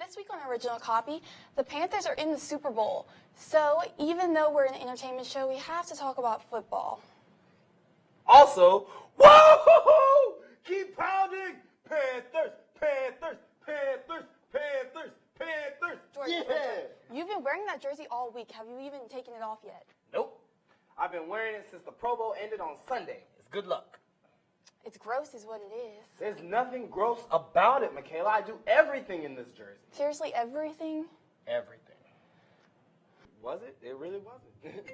this week on Original Copy, the Panthers are in the Super Bowl. So even though we're an entertainment show, we have to talk about football. Also, whoa! Keep pounding! Panthers, Panthers, Panthers, Panthers, Panthers. Jordan, you've been wearing that jersey all week. Have you even taken it off yet? Nope. I've been wearing it since the Pro Bowl ended on Sunday. It's good luck. It's gross is what it is. There's nothing gross about it, Michaela. I do everything in this jersey. Seriously, everything? Everything. Was it? It really wasn't.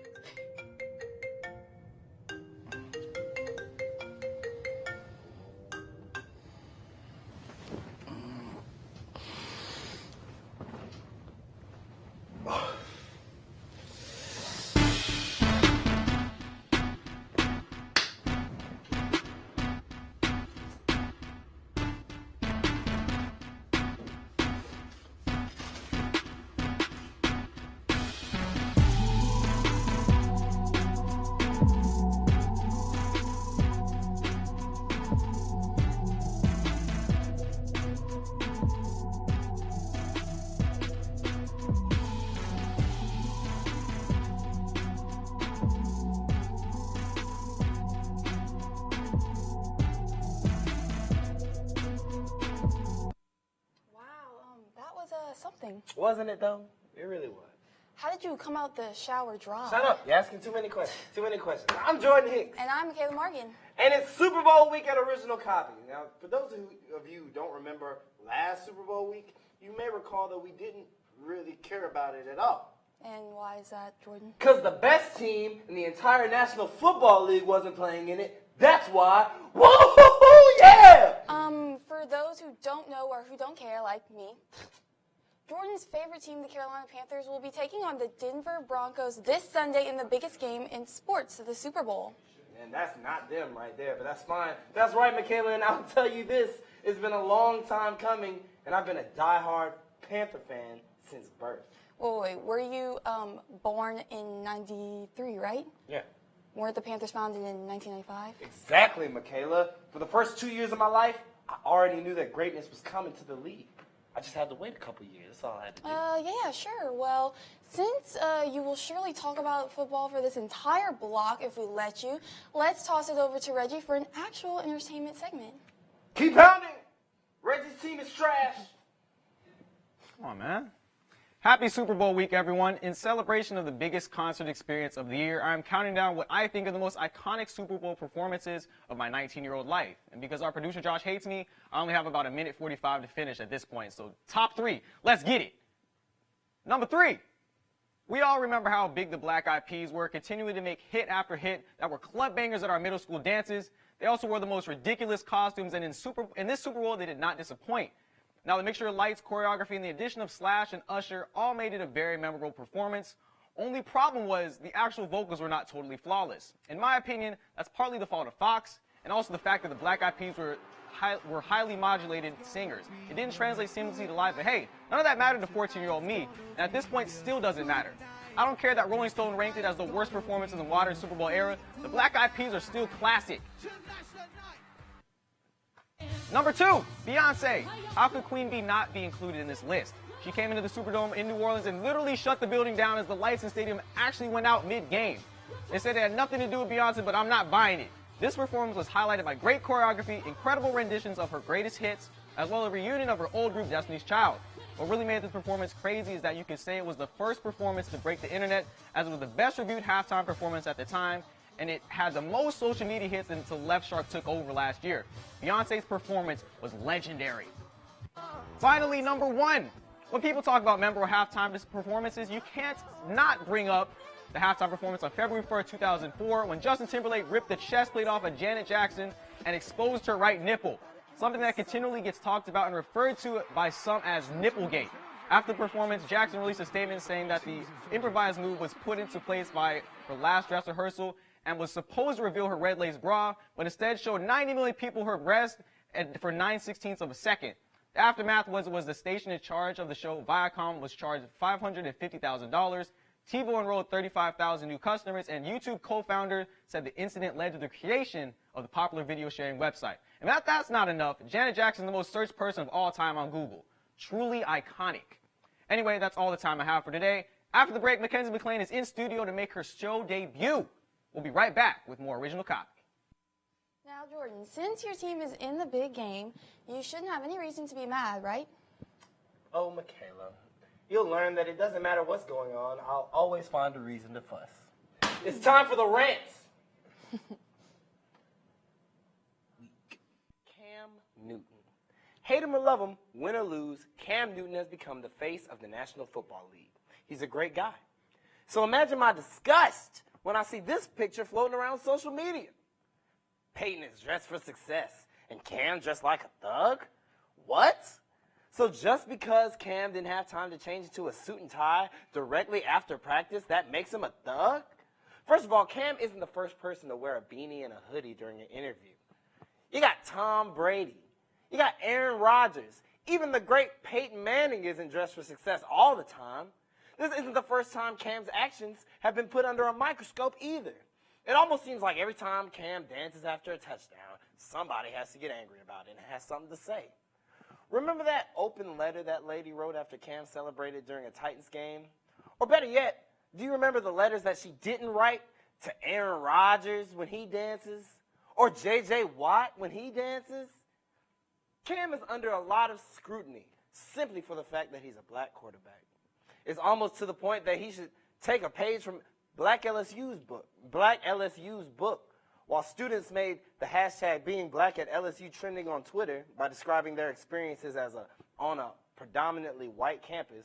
Something. Wasn't it, though? It really was. How did you come out the shower dry? Shut up. You're asking too many questions. Too many questions. I'm Jordan Hicks. And I'm Michaela Morgan. And it's Super Bowl week at Original Copy. Now, for those of you who don't remember last Super Bowl week, you may recall that we didn't really care about it at all. And why is that, Jordan? Because the best team in the entire National Football League wasn't playing in it. That's why. Whoa, yeah! For those who don't know or who don't care, like me, Jordan's favorite team, the Carolina Panthers, will be taking on the Denver Broncos this Sunday in the biggest game in sports, the Super Bowl. And that's not them right there, but that's fine. That's right, Michaela, and I'll tell you this. It's been a long time coming, and I've been a diehard Panther fan since birth. Wait, were you born in 93, right? Yeah. Weren't the Panthers founded in 1995? Exactly, Michaela. For the first 2 years of my life, I already knew that greatness was coming to the league. I just had to wait a couple years. That's all I had to do. Yeah, sure. Well, since you will surely talk about football for this entire block if we let you, let's toss it over to Reggie for an actual entertainment segment. Keep pounding! Reggie's team is trash. Come on, man. Happy Super Bowl week, everyone. In celebration of the biggest concert experience of the year, I'm counting down what I think are the most iconic Super Bowl performances of my 19-year-old life. And because our producer Josh hates me, I only have about 1:45 to finish at this point. So top 3, let's get it. Number 3. We all remember how big the Black Eyed Peas were, continuing to make hit after hit that were club bangers at our middle school dances. They also wore the most ridiculous costumes, and in this Super Bowl, they did not disappoint. Now, the mixture of lights, choreography, and the addition of Slash and Usher all made it a very memorable performance. Only problem was the actual vocals were not totally flawless. In my opinion, that's partly the fault of Fox, and also the fact that the Black Eyed Peas were highly modulated singers. It didn't translate seamlessly to live, but hey, none of that mattered to 14-year-old me, and at this point still doesn't matter. I don't care that Rolling Stone ranked it as the worst performance in the modern Super Bowl era. The Black Eyed Peas are still classic. Number 2, Beyonce. How could Queen Bee not be included in this list? She came into the Superdome in New Orleans and literally shut the building down as the lights in the stadium actually went out mid-game. They said it had nothing to do with Beyonce, but I'm not buying it. This performance was highlighted by great choreography, incredible renditions of her greatest hits, as well as a reunion of her old group Destiny's Child. What really made this performance crazy is that you could say it was the first performance to break the internet, as it was the best reviewed halftime performance at the time, and it had the most social media hits until Left Shark took over last year. Beyonce's performance was legendary. Finally, number 1. When people talk about memorable halftime performances, you can't not bring up the halftime performance on February 1st, 2004, when Justin Timberlake ripped the chest plate off of Janet Jackson and exposed her right nipple, something that continually gets talked about and referred to by some as Nipplegate. After the performance, Jackson released a statement saying that the improvised move was put into place by her last dress rehearsal and was supposed to reveal her red lace bra, but instead showed 90 million people her breast for 9/16 of a second. The aftermath was the station in charge of the show, Viacom, was charged $550,000. TiVo enrolled 35,000 new customers, and YouTube co-founder said the incident led to the creation of the popular video sharing website. And if that's not enough, Janet Jackson is the most searched person of all time on Google. Truly iconic. Anyway, that's all the time I have for today. After the break, Mackenzie McLean is in studio to make her show debut. We'll be right back with more Original Copy. Now, Jordan, since your team is in the big game, you shouldn't have any reason to be mad, right? Oh, Michaela, you'll learn that it doesn't matter what's going on. I'll always find a reason to fuss. It's time for the rants. Cam Newton. Hate him or love him, win or lose, Cam Newton has become the face of the National Football League. He's a great guy. So imagine my disgust when I see this picture floating around social media. Peyton is dressed for success, and Cam dressed like a thug? What? So just because Cam didn't have time to change into a suit and tie directly after practice, that makes him a thug? First of all, Cam isn't the first person to wear a beanie and a hoodie during an interview. You got Tom Brady. You got Aaron Rodgers. Even the great Peyton Manning isn't dressed for success all the time. This isn't the first time Cam's actions have been put under a microscope either. It almost seems like every time Cam dances after a touchdown, somebody has to get angry about it and has something to say. Remember that open letter that lady wrote after Cam celebrated during a Titans game? Or better yet, do you remember the letters that she didn't write to Aaron Rodgers when he dances? Or J.J. Watt when he dances? Cam is under a lot of scrutiny simply for the fact that he's a black quarterback. It's almost to the point that he should take a page from Black LSU's book, while students made the hashtag being black at LSU trending on Twitter by describing their experiences on a predominantly white campus.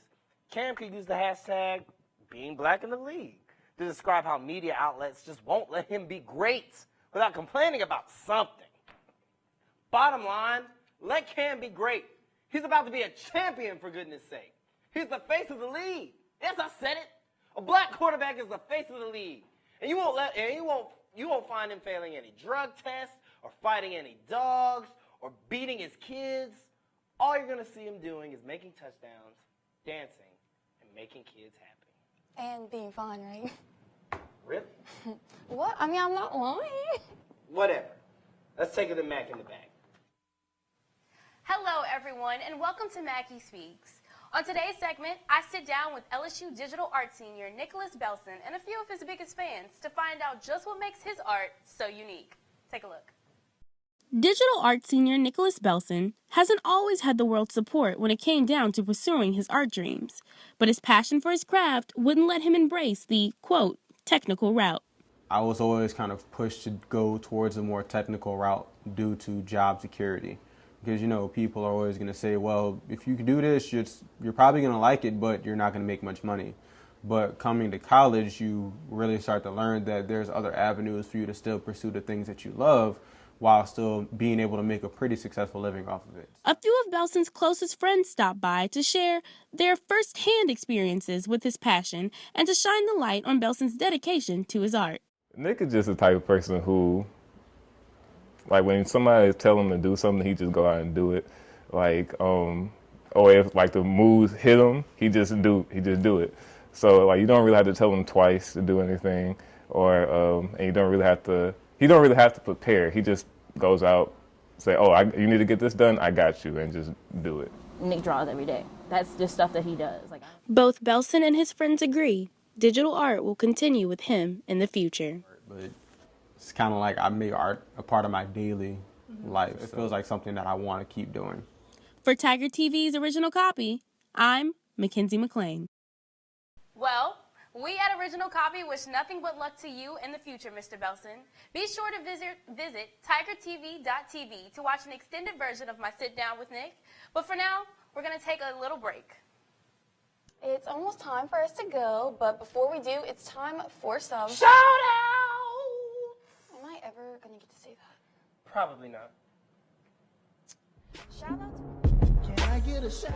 Cam could use the hashtag being black in the league to describe how media outlets just won't let him be great without complaining about something. Bottom line, let Cam be great. He's about to be a champion, for goodness sake. He's the face of the league. Yes, I said it. A black quarterback is the face of the league. And you won't find him failing any drug tests or fighting any dogs or beating his kids. All you're going to see him doing is making touchdowns, dancing, and making kids happy. And being fun, right? Really? What? I mean, I'm not lying. Whatever. Let's take it to Mac in the bag. Hello, everyone, and welcome to Mackie Speaks. On today's segment, I sit down with LSU digital art senior Nicholas Belson and a few of his biggest fans to find out just what makes his art so unique. Take a look. Digital art senior Nicholas Belson hasn't always had the world's support when it came down to pursuing his art dreams, but his passion for his craft wouldn't let him embrace the, quote, technical route. I was always kind of pushed to go towards a more technical route due to job security. Because, you know, people are always going to say, well, if you can do this, you're probably going to like it, but you're not going to make much money. But coming to college, you really start to learn that there's other avenues for you to still pursue the things that you love while still being able to make a pretty successful living off of it. A few of Belson's closest friends stopped by to share their first-hand experiences with his passion and to shine the light on Belson's dedication to his art. Nick is just the type of person who, like, when somebody tell him to do something, he just go out and do it. Like, or if like the moves hit him, he just do it. So like, you don't really have to tell him twice to do anything, or and he don't really have to prepare. He just goes out, say, oh, you need to get this done, I got you, and just do it. Nick draws every day. That's just stuff that he does. Both Belson and his friends agree digital art will continue with him in the future. But it's kind of like I make art a part of my daily life. It feels like something that I want to keep doing. For Tiger TV's Original Copy, I'm Mackenzie McLean. Well, we at Original Copy wish nothing but luck to you in the future, Mr. Belson. Be sure to visit tigertv.tv to watch an extended version of my sit down with Nick. But for now, we're going to take a little break. It's almost time for us to go, but before we do, it's time for some Shout out! Am I ever going to get to say that? Probably not. Shout out to... Can I get a shout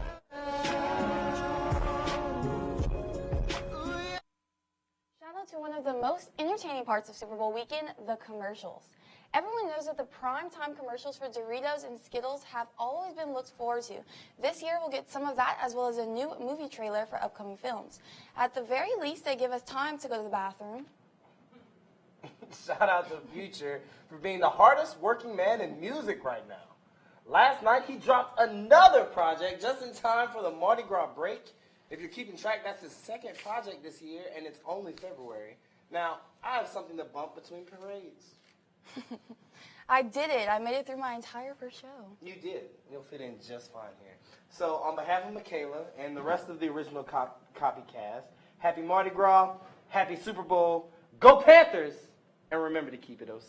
Shout out to one of the most entertaining parts of Super Bowl weekend, the commercials. Everyone knows that the primetime commercials for Doritos and Skittles have always been looked forward to. This year we'll get some of that as well as a new movie trailer for upcoming films. At the very least, they give us time to go to the bathroom. Shout out to Future for being the hardest working man in music right now. Last night, he dropped another project just in time for the Mardi Gras break. If you're keeping track, that's his second project this year, and it's only February. Now, I have something to bump between parades. I did it. I made it through my entire first show. You did. You'll fit in just fine here. So, on behalf of Michaela and the rest of the original copy cast, happy Mardi Gras, happy Super Bowl, go Panthers, and remember to keep it OC.